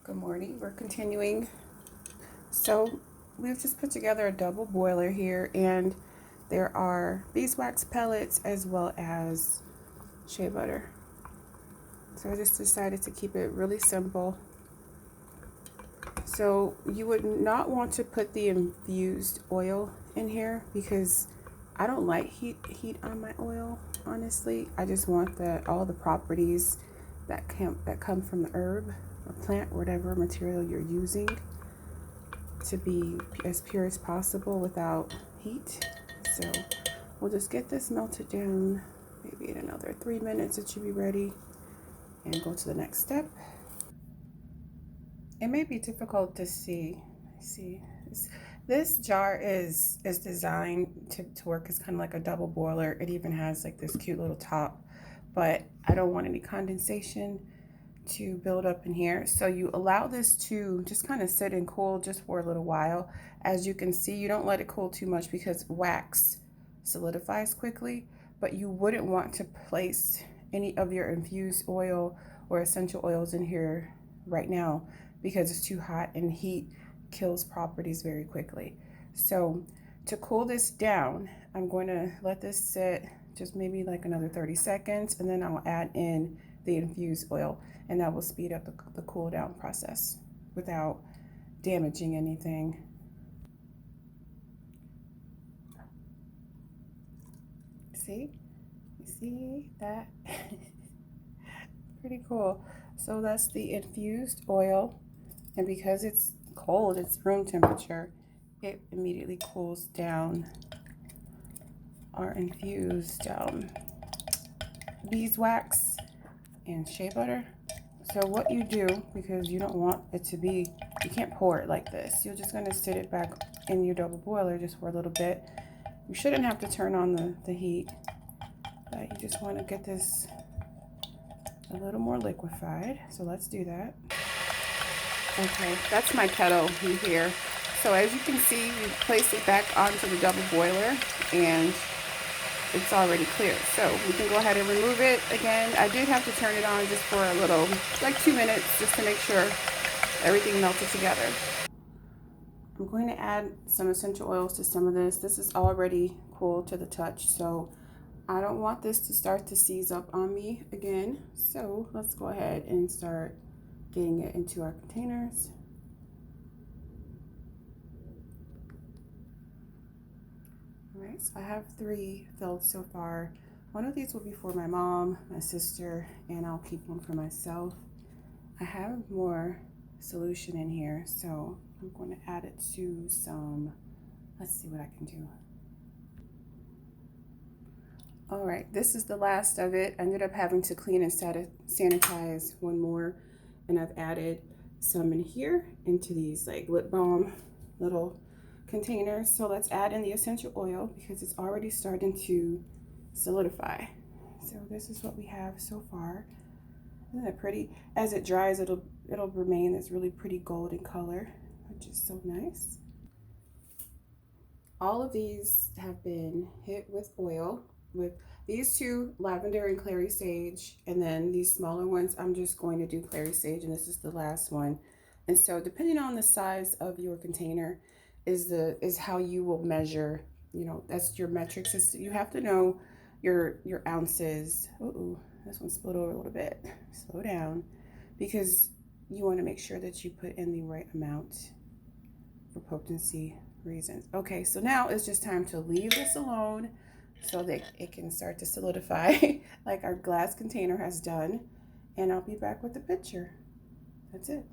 Good morning. We're continuing. So we've just put together a double boiler here, and there are beeswax pellets as well as shea butter. So I just decided to keep it really simple. So you would not want to put the infused oil in here because I don't like heat on my oil, honestly. I just want all the properties that come from the herb or plant, whatever material you're using, to be as pure as possible without heat. So we'll just get this melted down. Maybe in another 3 minutes it should be ready, and go to the next step. It may be difficult to see. This jar is designed to work as kind of like a double boiler. It even has like this cute little top, but I don't want any condensation to build up in here. So you allow this to just kind of sit and cool just for a little while. As you can see, you don't let it cool too much because wax solidifies quickly, but you wouldn't want to place any of your infused oil or essential oils in here right now because it's too hot, and heat kills properties very quickly. So to cool this down, I'm going to let this sit just maybe like another 30 seconds, and then I'll add in the infused oil, and that will speed up the cool down process without damaging anything. See? You see that? Pretty cool. So that's the infused oil, and because it's cold, it's room temperature, it immediately cools down our infused beeswax and shea butter. So what you do, because you don't want it to be, you can't pour it like this. You're just gonna sit it back in your double boiler just for a little bit. You shouldn't have to turn on the heat, but you just wanna get this a little more liquefied. So let's do that. Okay, that's my kettle in here. So as you can see, you place it back onto the double boiler, and it's already clear. So we can go ahead and remove it again. I did have to turn it on just for a little, like 2 minutes, just to make sure everything melted together. I'm going to add some essential oils to some of this. This is already cool to the touch, so I don't want this to start to seize up on me again. So let's go ahead and start getting it into our containers. All right, so I have 3 filled so far. One of these will be for my mom, my sister, and I'll keep one for myself. I have more solution in here, so I'm going to add it to some, let's see what I can do. All right, this is the last of it. I ended up having to clean and sanitize one more, and I've added some in here into these like lip balm little containers. So let's add in the essential oil because it's already starting to solidify. So this is what we have so far. Isn't that pretty? As it dries, it'll remain this really pretty golden color, which is so nice. All of these have been hit with oil, with these 2, lavender and clary sage, and then these smaller ones, I'm just going to do clary sage, and this is the last one. And so depending on the size of your container is how you will measure, you know, that's your metrics. You have to know your ounces. Uh-oh, this one spilled over a little bit. Slow down, because you want to make sure that you put in the right amount for potency reasons. Okay, so now it's just time to leave this alone so that it can start to solidify like our glass container has done, and I'll be back with the picture. That's it.